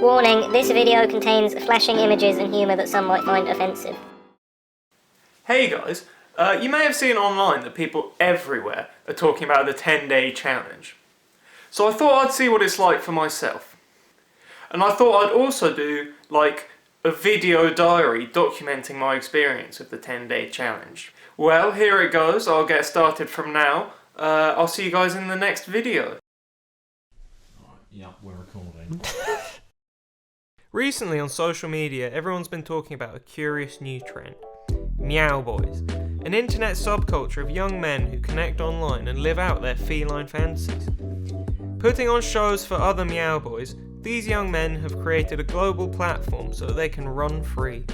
Warning, this video contains flashing images and humour that some might find offensive. Hey guys, you may have seen online that people everywhere are talking about the 10-day challenge. So I thought I'd see what it's like for myself. And I thought I'd also do, like, a video diary documenting my experience of the 10-day challenge. Well, here it goes. I'll get started from now. I'll see you guys in the next video. Yep, we're recording. Recently on social media, everyone's been talking about a curious new trend. Meow Boys, an internet subculture of young men who connect online and live out their feline fantasies. Putting on shows for other Meow Boys, these young men have created a global platform so that they can run free.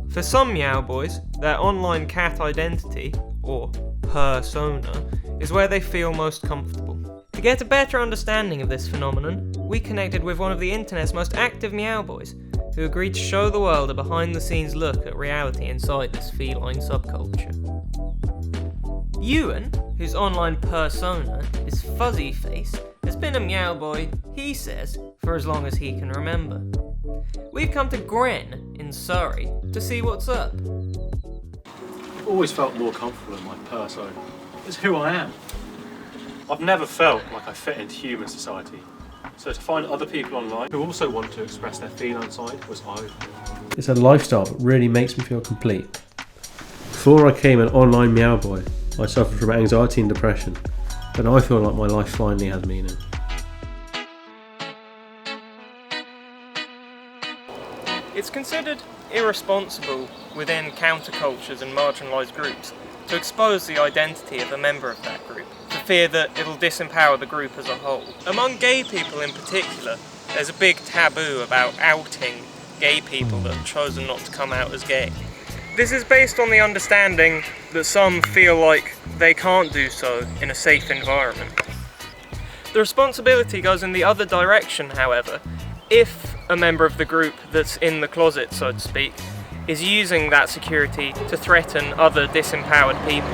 For some Meow Boys, their online cat identity, or persona, is where they feel most comfortable. To get a better understanding of this phenomenon, we connected with one of the internet's most active Meow Boys, who agreed to show the world a behind-the-scenes look at reality inside this feline subculture. Ewan, whose online persona is Fuzzy Face, has been a Meow Boy, he says, for as long as he can remember. We've come to Gren, in Surrey, to see what's up. I've always felt more comfortable in my persona. It's who I am. I've never felt like I fit into human society. So to find other people online who also want to express their feline side was eye-opening. It's a lifestyle that really makes me feel complete. Before I became an online Meow Boy, I suffered from anxiety and depression, but now I feel like my life finally has meaning. It's considered irresponsible within countercultures and marginalised groups to expose the identity of a member of that group, for fear that it'll disempower the group as a whole. Among gay people in particular, there's a big taboo about outing gay people that have chosen not to come out as gay. This is based on the understanding that some feel like they can't do so in a safe environment. The responsibility goes in the other direction, however, if a member of the group that's in the closet, so to speak, is using that security to threaten other disempowered people.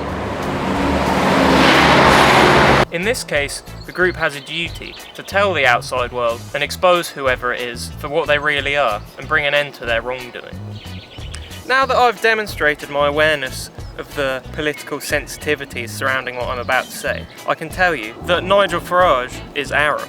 In this case, the group has a duty to tell the outside world and expose whoever it is for what they really are and bring an end to their wrongdoing. Now that I've demonstrated my awareness of the political sensitivities surrounding what I'm about to say, I can tell you that Nigel Farage is Arab.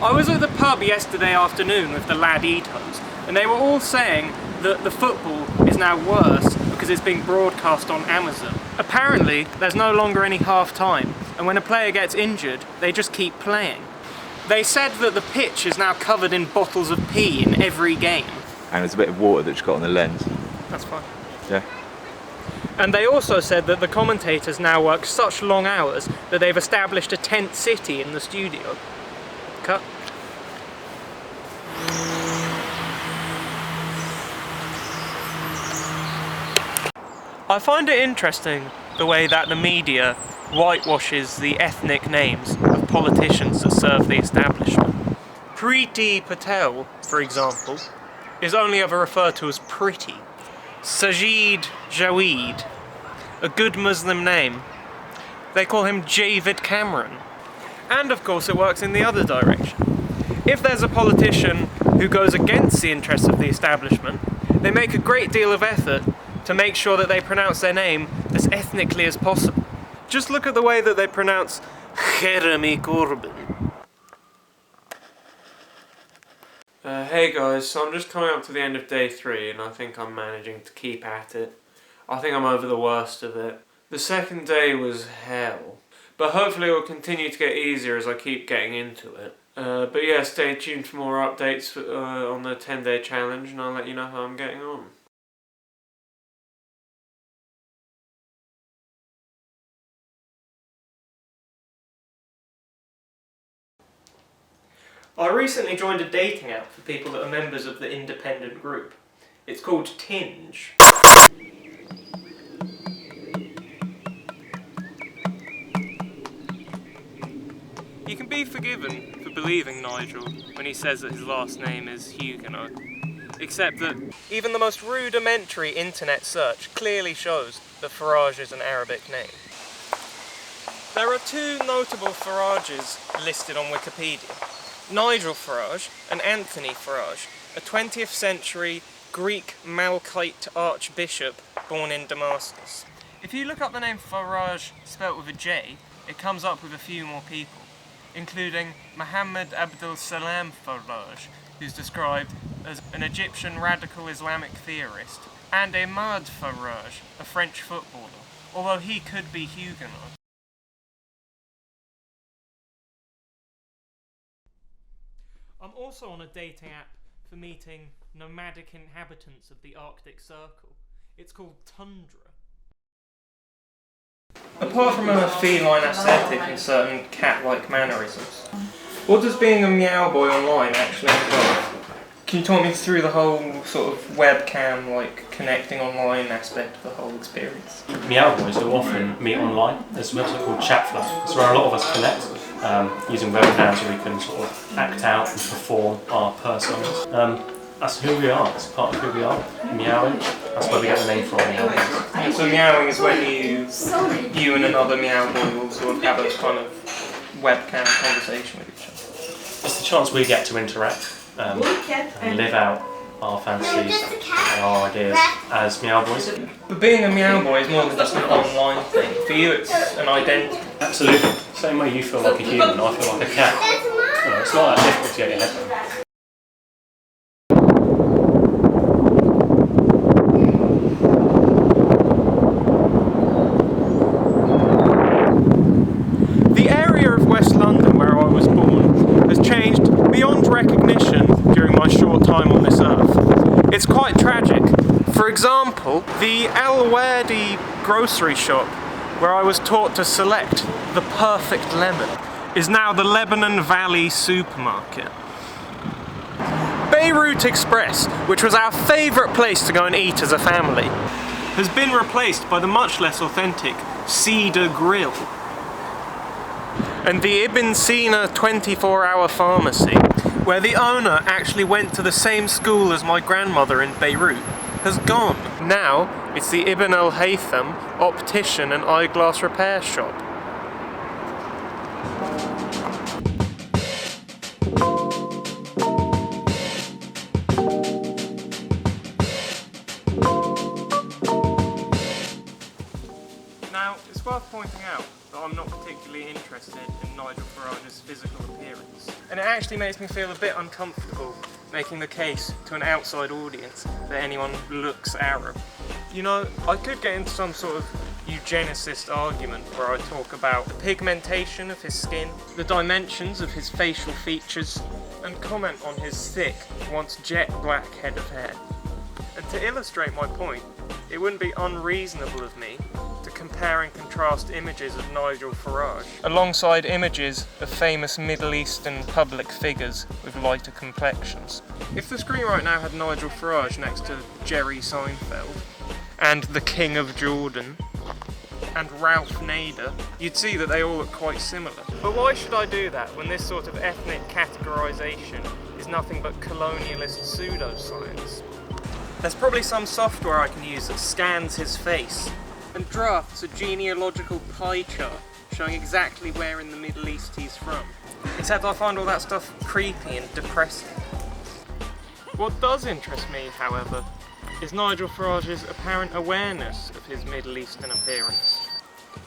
I was at the pub yesterday afternoon with the Laditos, and they were all saying that the football is now worse because it's being broadcast on Amazon. Apparently, there's no longer any half-time, and when a player gets injured, they just keep playing. They said that the pitch is now covered in bottles of pee in every game. And there's a bit of water that's got on the lens. That's fine. Yeah. And they also said that the commentators now work such long hours that they've established a tent city in the studio. Cut. I find it interesting the way that the media whitewashes the ethnic names of politicians that serve the establishment. Preeti Patel, for example, is only ever referred to as Pretty. Sajid Jaweed, a good Muslim name. They call him Javid Cameron. And of course it works in the other direction. If there's a politician who goes against the interests of the establishment, they make a great deal of effort to make sure that they pronounce their name as ethnically as possible. Just look at the way that they pronounce Jeremy Corbyn. Hey guys, so I'm just coming up to the end of day 3 and I think I'm managing to keep at it. I think I'm over the worst of it. The second day was hell, but hopefully it will continue to get easier as I keep getting into it. But yeah, stay tuned for more updates on the 10-day challenge and I'll let you know how I'm getting on. I recently joined a dating app for people that are members of the independent group. It's called Tinge. You can be forgiven for believing Nigel when he says that his last name is Huguenot. Except that even the most rudimentary internet search clearly shows that Farage is an Arabic name. There are two notable Farages listed on Wikipedia. Nigel Farage and Anthony Farage, a 20th century Greek Malkite archbishop born in Damascus. If you look up the name Farage spelt with a J, it comes up with a few more people, including Muhammad Abdul Salam Farage, who's described as an Egyptian radical Islamic theorist, and Ahmad Farage, a French footballer, although he could be Huguenot. I'm also on a dating app for meeting nomadic inhabitants of the Arctic Circle. It's called Tundra. Apart from a feline aesthetic and certain cat-like mannerisms, what does being a Meowboy online actually involve? Can you talk me through the whole sort of webcam, like connecting online aspect of the whole experience? Meow Boys do often meet online. There's a website called Chatflow. It's where a lot of us connect using webcams so we can sort of act out and perform our personas. That's who we are, it's part of who we are. Meowing, that's where we get the name from, Meow Boys. So meowing is when you and another Meowboy will sort of have a kind of webcam conversation with each other. It's the chance we get to interact and live out our fantasies and our ideas as Meow Boys. But being a Meowboy is more than just an online thing. For you it's an identity. Absolutely. Same way you feel like a human, I feel like a cat. It's not that difficult to get your head around. The area of West London where I was born has changed beyond recognition during my short time on this earth. It's quite tragic. For example, the Al Wadi grocery shop, where I was taught to select the perfect lemon, is now the Lebanon Valley supermarket. Beirut Express, which was our favourite place to go and eat as a family, has been replaced by the much less authentic Cedar Grill. And the Ibn Sina 24-hour pharmacy, where the owner actually went to the same school as my grandmother in Beirut, has gone. Now it's the Ibn al-Haytham optician and eyeglass repair shop. Now, it's worth pointing out that I'm not particularly interested in Nigel Farage's physical appearance. And it actually makes me feel a bit uncomfortable making the case to an outside audience that anyone looks Arab. You know, I could get into some sort of eugenicist argument where I talk about the pigmentation of his skin, the dimensions of his facial features, and comment on his thick, once jet black head of hair. And to illustrate my point, it wouldn't be unreasonable of me to compare and contrast images of Nigel Farage alongside images of famous Middle Eastern public figures with lighter complexions. If the screen right now had Nigel Farage next to Jerry Seinfeld, and the King of Jordan, and Ralph Nader, you'd see that they all look quite similar. But why should I do that when this sort of ethnic categorisation is nothing but colonialist pseudoscience? There's probably some software I can use that scans his face and drafts a genealogical pie chart showing exactly where in the Middle East he's from. Except I find all that stuff creepy and depressing. What does interest me, however, is Nigel Farage's apparent awareness of his Middle Eastern appearance.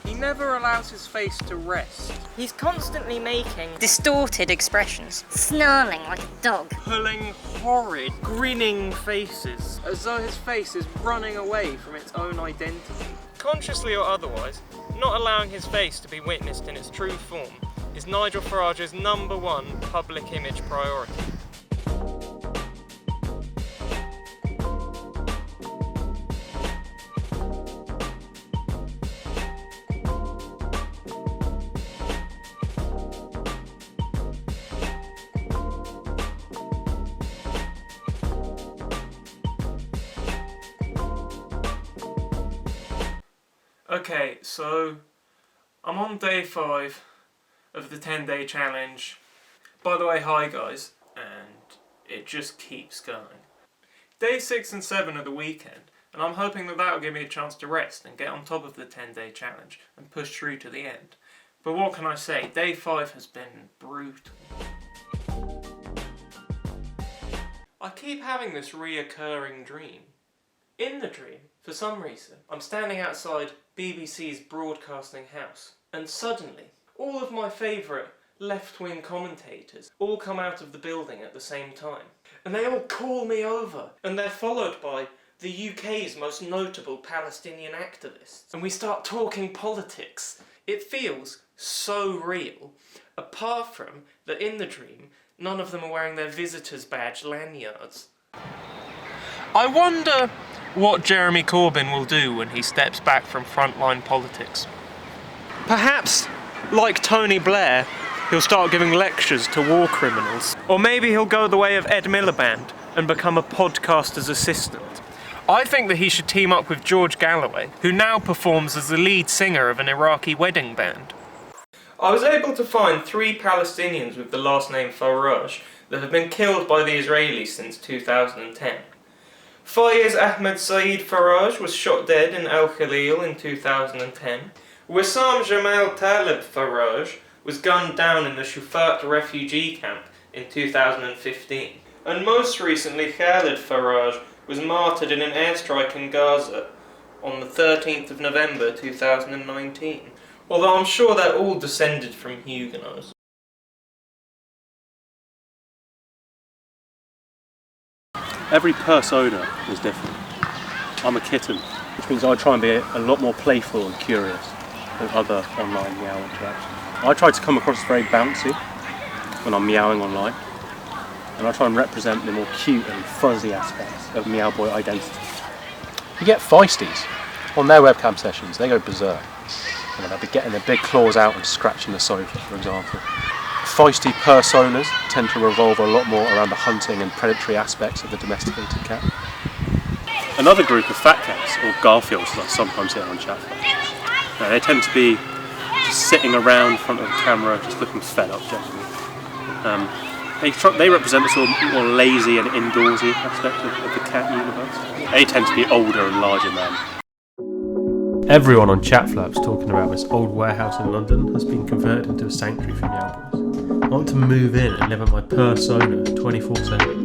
He never allows his face to rest. He's constantly making distorted expressions, snarling like a dog. Pulling horrid, grinning faces, as though his face is running away from its own identity. Consciously or otherwise, not allowing his face to be witnessed in its true form is Nigel Farage's #1 public image priority. Okay, so I'm on day 5 of the 10-day challenge. By the way, hi guys, and it just keeps going. Day 6 and 7 are the weekend, and I'm hoping that will give me a chance to rest and get on top of the 10-day challenge and push through to the end. But what can I say, day 5 has been brutal. I keep having this reoccurring dream. In the dream, for some reason, I'm standing outside BBC's broadcasting house, and suddenly, all of my favourite left-wing commentators all come out of the building at the same time. And they all call me over, and they're followed by the UK's most notable Palestinian activists. And we start talking politics. It feels so real, apart from that in the dream, none of them are wearing their visitor's badge lanyards. I wonder what Jeremy Corbyn will do when he steps back from frontline politics. Perhaps, like Tony Blair, he'll start giving lectures to war criminals. Or maybe he'll go the way of Ed Miliband and become a podcaster's assistant. I think that he should team up with George Galloway, who now performs as the lead singer of an Iraqi wedding band. I was able to find 3 Palestinians with the last name Farage that have been killed by the Israelis since 2010. Fayez Ahmed Saeed Farage was shot dead in Al Khalil in 2010. Wissam Jamal Talib Farage was gunned down in the Shufat refugee camp in 2015. And most recently, Khalid Farage was martyred in an airstrike in Gaza on the 13th of November 2019. Although I'm sure they're all descended from Huguenots. Every persona is different. I'm a kitten, which means I try and be a lot more playful and curious than other online meow interactions. I try to come across as very bouncy when I'm meowing online, and I try and represent the more cute and fuzzy aspects of Meowboy identity. You get feisties on their webcam sessions, they go berserk. You know, they'll be getting their big claws out and scratching the sofa, for example. Feisty personas tend to revolve a lot more around the hunting and predatory aspects of the domesticated cat. Another group of fat cats, or Garfields, that I sometimes hear on chat. They tend to be just sitting around in front of the camera, just looking fed up generally. They represent the sort of more lazy and indoorsy aspect of the cat universe. They tend to be older and larger men. Everyone on Chatflap's talking about this old warehouse in London has been converted into a sanctuary for Meow Boys. I want to move in and live at my persona 24/7.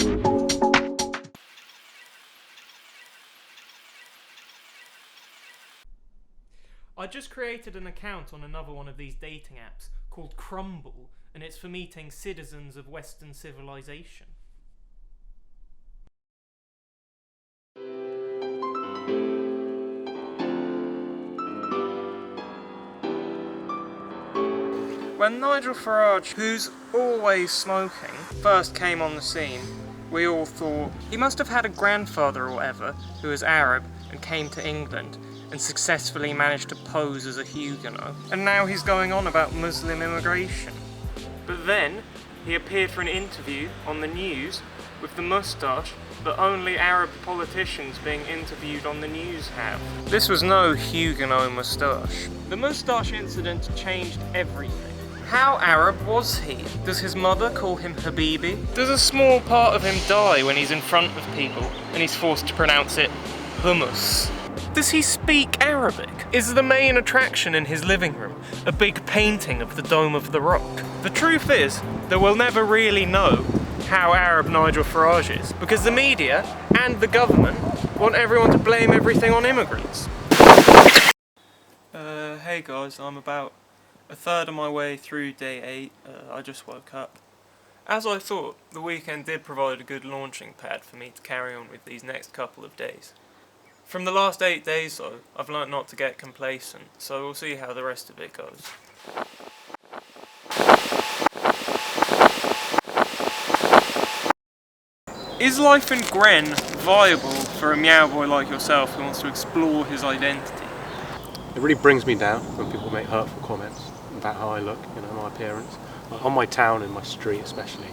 I just created an account on another one of these dating apps called Crumble, and it's for meeting citizens of Western civilization. When Nigel Farage, who's always smoking, first came on the scene, we all thought he must have had a grandfather or whatever who was Arab and came to England and successfully managed to pose as a Huguenot. And now he's going on about Muslim immigration. But then he appeared for an interview on the news with the moustache that only Arab politicians being interviewed on the news have. This was no Huguenot moustache. The moustache incident changed everything. How Arab was he? Does his mother call him Habibi? Does a small part of him die when he's in front of people and he's forced to pronounce it hummus? Does he speak Arabic? Is the main attraction in his living room a big painting of the Dome of the Rock? The truth is that we'll never really know how Arab Nigel Farage is, because the media and the government want everyone to blame everything on immigrants. Hey guys, I'm about a third of my way through day 8. I just woke up. As I thought, the weekend did provide a good launching pad for me to carry on with these next couple of days. From the last 8 days though, I've learnt not to get complacent, so we'll see how the rest of it goes. Is life in Gren viable for a meow boy like yourself who wants to explore his identity? It really brings me down when people make hurtful comments about how I look, you know, my appearance. Like on my town and my street especially.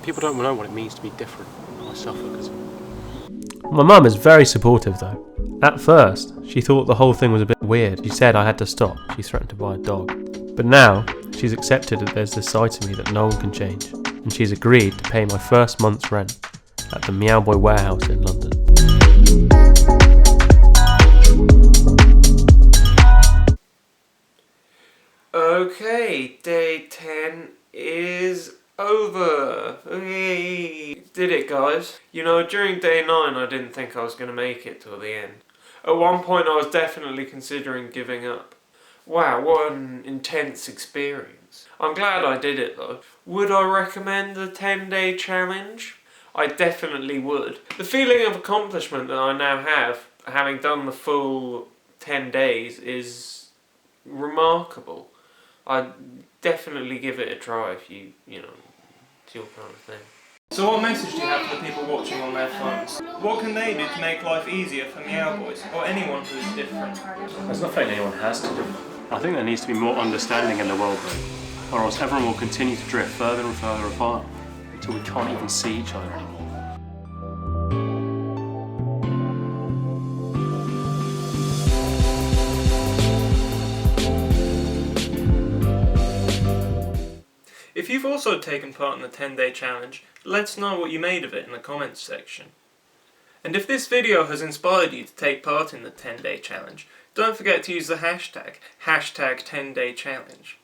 People don't know what it means to be different. I suffer because of it. My mum is very supportive though. At first, she thought the whole thing was a bit weird. She said I had to stop. She threatened to buy a dog. But now, she's accepted that there's this side to me that no one can change. And she's agreed to pay my first month's rent at the Meowboy warehouse in London. Okay, day 10 is over. Yay. Did it, guys. You know, during day 9 I didn't think I was going to make it till the end. At one point I was definitely considering giving up. Wow, what an intense experience. I'm glad I did it though. Would I recommend the 10-day challenge? I definitely would. The feeling of accomplishment that I now have, having done the full 10 days, is remarkable. I'd definitely give it a try if you know, it's your kind of thing. So what message do you have for the people watching on their phones? What can they do to make life easier for Meow Boys, or anyone who's different? There's nothing anyone has to do. I think there needs to be more understanding in the world, or else everyone will continue to drift further and further apart until we can't even see each other anymore. If you've also taken part in the 10-day challenge, let us know what you made of it in the comments section. And if this video has inspired you to take part in the 10-day challenge, don't forget to use the hashtag 10daychallenge.